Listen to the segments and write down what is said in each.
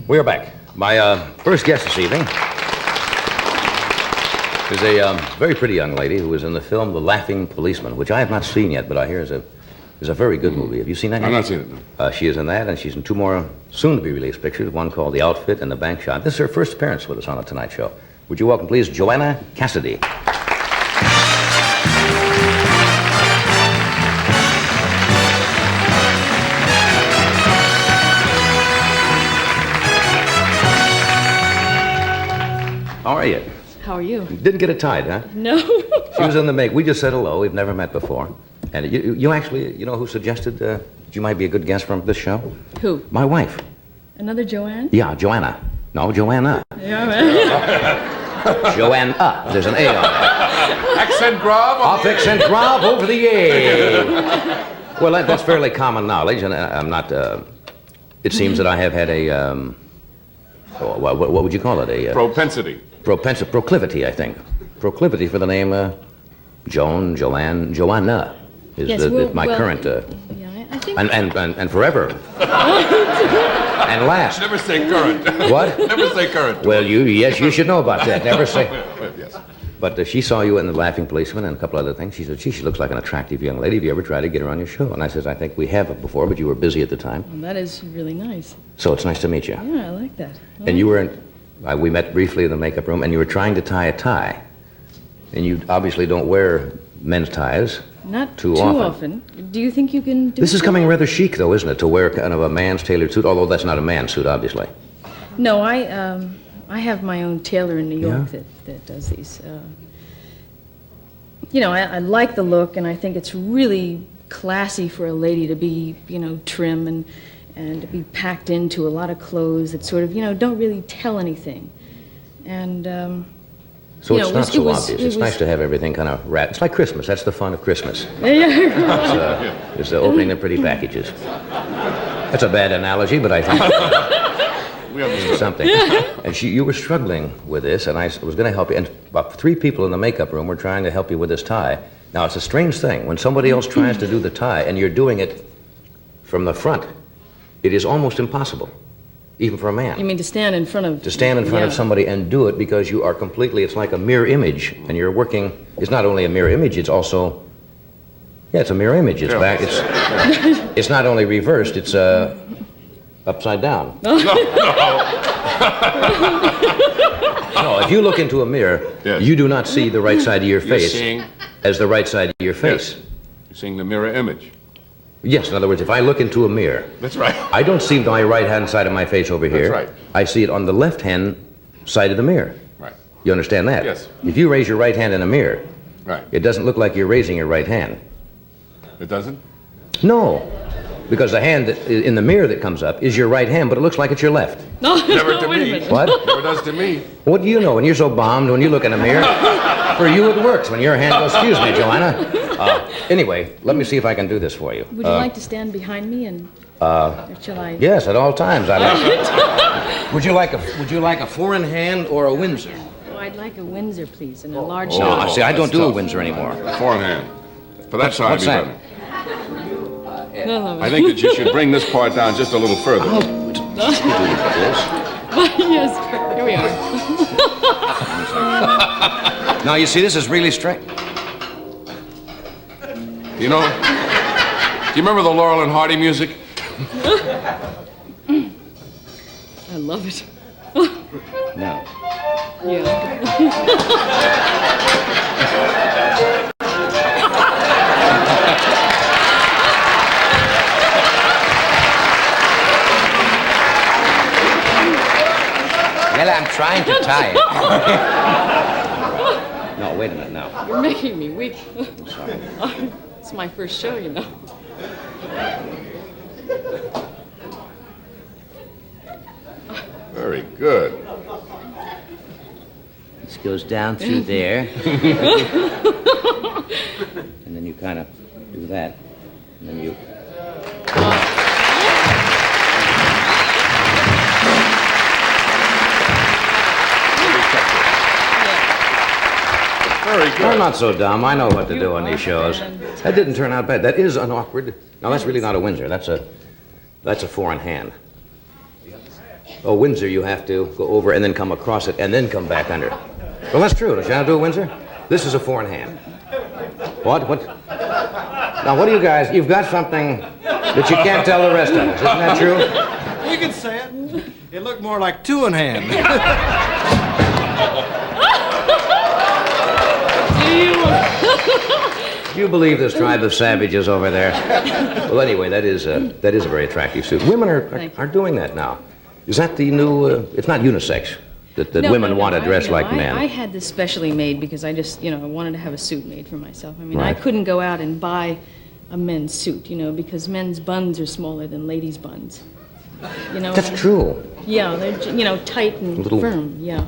We are back. My first guest this evening is a very pretty young lady who was in the film The Laughing Policeman, which I have not seen yet, but I hear is a very good movie. Have you seen that yet? I've not seen it, no. She is in that, and she's in two more soon-to-be-released pictures, one called The Outfit and The Bank Shot. This is her first appearance with us on The Tonight Show. Would you welcome, please, Joanna Cassidy. How are you? How are you? Didn't get it tied, huh? No. She was in the make. We just said hello. We've never met before. And you actually, you know who suggested that you might be a good guest from this show? Who? My wife. Another Joanne? Yeah, Joanna. No, Joanna. Yeah, man. Joanna. There's an A on there. Accent grave? Off accent grave over the A. Well, that's fairly common knowledge, and I'm not, it seems that I have had a, what would you call it? A Propensity. Proclivity, I think. Proclivity for the name Joanna is my current. Yeah, I think. And forever. And last. Never say current. What? Never say current. Well, you should know about that. Never say. Yes. But she saw you in The Laughing Policeman and a couple other things. She said, gee, she looks like an attractive young lady. Have you ever tried to get her on your show? And I said, I think we have before, but you were busy at the time. Well, that is really nice. So it's nice to meet you. Yeah, I like that. And you were we met briefly in the makeup room, and you were trying to tie a tie. And you obviously don't wear men's ties. Not too often. Do you think you can do This is coming rather chic, though, isn't it, to wear kind of a man's tailored suit, although that's not a man's suit, obviously. No, I have my own tailor in New York that does these. You know, I like the look, and I think it's really classy for a lady to be, you know, trim and to be packed into a lot of clothes that sort of, you know, don't really tell anything. And, so it's not so obvious. It's nice to have everything kind of wrapped. It's like Christmas. That's the fun of Christmas. It's opening the pretty packages. That's a bad analogy, but I think it's something. And you were struggling with this, and I was going to help you. And about 3 people in the makeup room were trying to help you with this tie. Now, it's a strange thing. When somebody else tries to do the tie, and you're doing it from the front, it is almost impossible, even for a man. You mean to stand in front of... To stand in front of somebody and do it because you are completely, it's like a mirror image, and you're working, it's not only a mirror image, it's also, it's a mirror image. It's back, it's not only reversed, it's upside down. No, if you look into a mirror, you do not see the right side of your face as the right side of your face. Yes. You're seeing the mirror image. Yes, in other words, if I look into a mirror, that's right. I don't see my right-hand side of my face over here. That's right. I see it on the left-hand side of the mirror. Right. You understand that? Yes. If you raise your right hand in a mirror, right, it doesn't look like you're raising your right hand. It doesn't? No, because the hand in the mirror that comes up is your right hand, but it looks like it's your left. Never to me. What? Never does to me. What do you know when you're so bombed when you look in a mirror? For you it works when your hand goes, excuse me, Joanna. Anyway, let me see if I can do this for you. Would you like to stand behind me and... or shall I... Yes, at all times. I like it. Would you like a four-in-hand or a Windsor? Oh, I'd like a Windsor, please, and a large... Oh, see, I don't do a Windsor anymore. Forehand. For that side, what's that? I think that you should bring this part down just a little further. Yes, here we are. Now, you see, this is really straight. You know, do you remember the Laurel and Hardy music? I love it. No. Yeah. Well, I'm trying to tie it. No, wait a minute now. You're making me weak. I'm sorry. It's my first show, you know. Very good. This goes down through there. And then you kind of do that. And then you... Very good. I'm not so dumb. I know what to do on these shows. That didn't turn out bad. That is awkward. No, that's really not a Windsor. That's a four-in-hand. Oh, Windsor, you have to go over and then come across it and then come back under. Well, that's true. Don't you know how to do a Windsor? This is a four in hand. What? Now, what do you guys... You've got something that you can't tell the rest of us. Isn't that true? You can say it. It looked more like two in hand. Do you believe this tribe of savages over there? Well, anyway, that is a very attractive suit. Women are doing that now. Is that the new... it's not unisex that No, women want to dress like men. I had this specially made because I just, I wanted to have a suit made for myself. I mean, Right. I couldn't go out and buy a men's suit, because men's buns are smaller than ladies' buns. That's true. Yeah, they're, tight and Little- firm, yeah.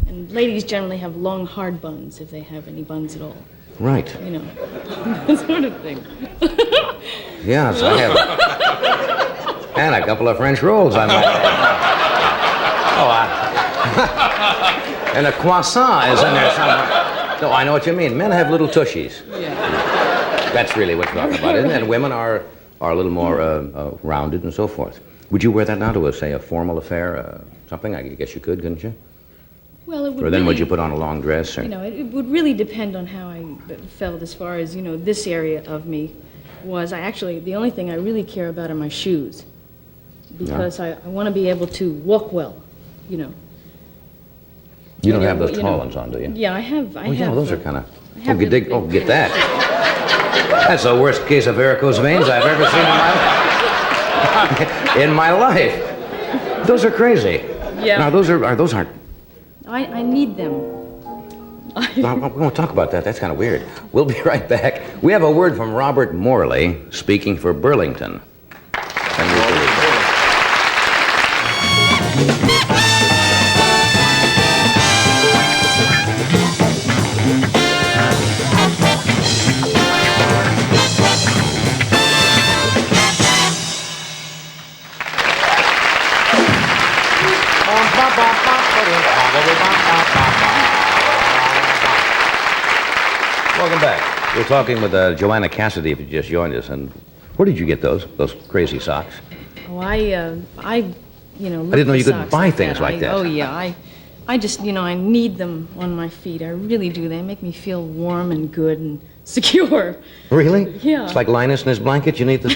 And ladies generally have long, hard buns, if they have any buns at all. Right. That sort of thing. Yes, I have. And a couple of French rolls, I might add. And a croissant is in there somewhere. No, I know what you mean. Men have little tushies. Yeah. That's really what you're talking about, isn't it? And women are a little more rounded and so forth. Would you wear that now to, say, a formal affair, something? I guess you could, couldn't you? Well, it would Or then really, would you put on a long dress? Or? it would really depend on how I felt as far as, this area of me was. The only thing I really care about are my shoes. Because I want to be able to walk well, You don't have those tall ones on, do you? Yeah, I have. Those are kind of... have really big get that. That's the worst case of varicose veins I've ever seen in my life. Those are crazy. Yeah. Now, those aren't... I need them. Now, we won't talk about that. That's kind of weird. We'll be right back. We have a word from Robert Morley, speaking for Burlington. And we'll be right back. Welcome back. We're talking with Joanna Cassidy, if you just joined us. And where did you get those crazy socks? Oh, I didn't know you could buy things like that. Oh, yeah. I just, I need them on my feet. I really do. They make me feel warm and good and secure. Really? Yeah. It's like Linus and his blanket. You need the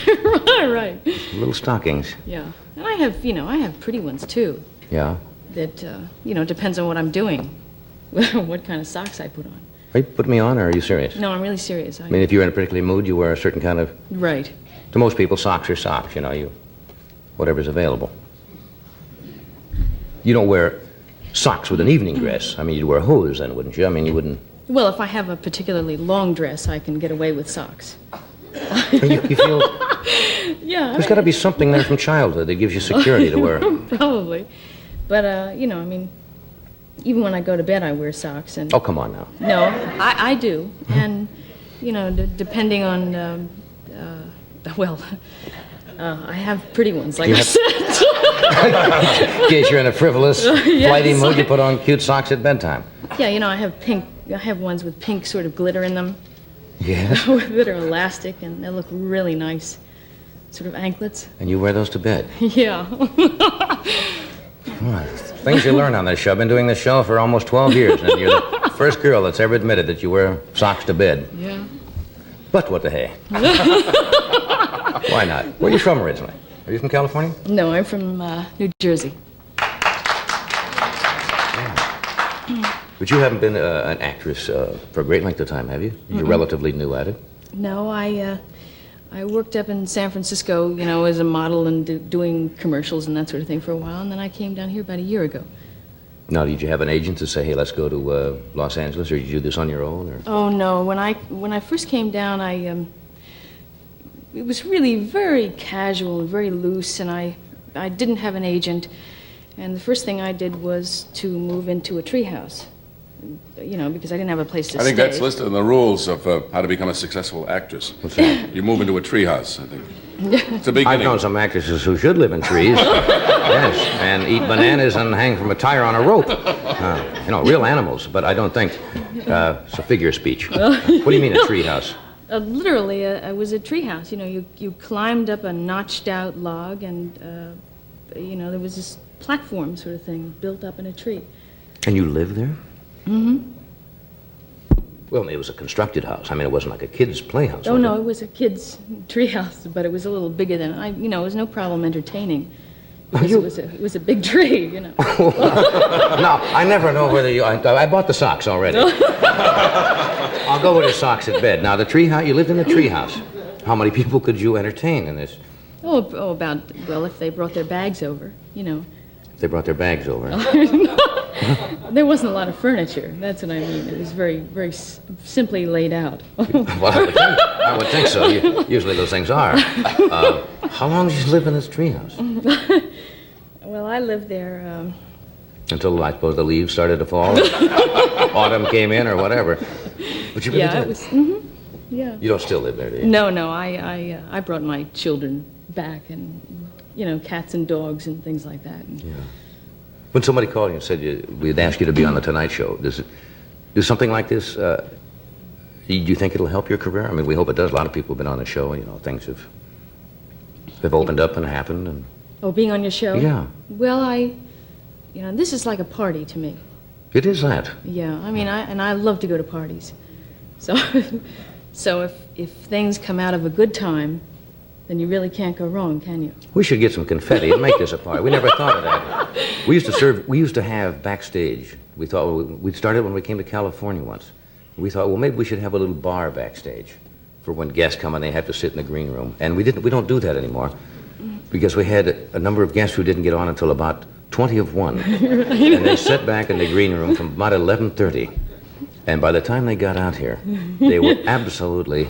Right. little stockings. Yeah. And I have pretty ones, too. Yeah. That, depends on what I'm doing, what kind of socks I put on. Are you putting me on, or are you serious? No, I'm really serious. I mean, if you're in a particular mood, you wear a certain kind of... Right. To most people, socks are socks, whatever's available. You don't wear socks with an evening dress. I mean, you'd wear hose then, wouldn't you? I mean, you wouldn't... Well, if I have a particularly long dress, I can get away with socks. You feel... Yeah. There's got to be something there from childhood that gives you security to wear. Probably. But, even when I go to bed, I wear socks. And Oh, come on now. No, I do. And, depending on, I have pretty ones, like I said. In case you're in a frivolous, flighty mood, you put on cute socks at bedtime. Yeah, I have ones with pink sort of glitter in them. Yes? That are elastic, and they look really nice. Sort of anklets. And you wear those to bed? Yeah. Things you learn on this show. I've been doing this show for almost 12 years, and you're the first girl that's ever admitted that you wear socks to bed. Yeah. But what the hey? Why not? Where are you from originally? Are you from California? No, I'm from New Jersey. But you haven't been an actress for a great length of time, have you? You're relatively new at it. No, I worked up in San Francisco, as a model and doing commercials and that sort of thing for a while, and then I came down here about a year ago. Now, did you have an agent to say, hey, let's go to Los Angeles, or did you do this on your own? Or? Oh, no. When I first came down, it was really very casual and very loose, and I didn't have an agent, and the first thing I did was to move into a treehouse. Because I didn't have a place to stay. I think that's listed in the rules of how to become a successful actress. What's that? You move into a treehouse, I think. It's a beginning. I've known some actresses who should live in trees. Yes, and eat bananas and hang from a tire on a rope. Real animals, but I don't think it's a figure of speech. What do you mean a treehouse? Literally, it was a treehouse. You climbed up a notched-out log, and there was this platform sort of thing built up in a tree. And you lived there? Mm-hmm. Well, it was a constructed house. I mean, it wasn't like a kid's playhouse. Oh, no, it was a kid's tree house, but it was a little bigger than, it was no problem entertaining. Because it was a big tree, No, I never know whether you... I bought the socks already. I'll go with the socks at bed. Now, the tree house, you lived in a tree house. How many people could you entertain in this? If they brought their bags over, They brought their bags over. There wasn't a lot of furniture. That's what I mean. It was very, very simply laid out. Well, I would think so. Usually those things are. How long did you live in this treehouse? Well, I lived there... Until, I suppose, the leaves started to fall? Autumn came in or whatever. But you really did? It was... Yeah. You don't still live there, do you? No. I brought my children back and, cats and dogs and things like that. Yeah. When somebody called you and said we'd ask you to be on the Tonight Show, do something like this, do you think it'll help your career? I mean, we hope it does. A lot of people have been on the show, things have opened up and happened. And... Oh, being on your show? Yeah. Well, this is like a party to me. It is that. Yeah, I mean, I love to go to parties. So if things come out of a good time, then you really can't go wrong, can you? We should get some confetti and make this a party. We never thought of that. We used to have backstage. We thought, we started when we came to California once. We thought, well, maybe we should have a little bar backstage for when guests come and they have to sit in the green room. And we don't do that anymore because we had a number of guests who didn't get on until about 20 of 1. And they sat back in the green room from about 11:30. And by the time they got out here, they were absolutely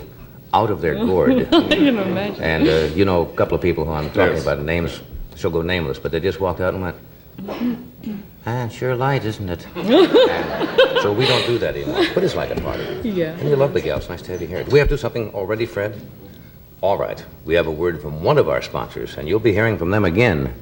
out of their gourd. I can imagine. And, a couple of people who I'm talking about, names, shall go nameless, but they just walked out and went, sure light, isn't it? And so we don't do that anymore. But it's like a party. Yeah. And you love the gal. It's nice to have you here. Do we have to do something already, Fred? All right. We have a word from one of our sponsors, and you'll be hearing from them again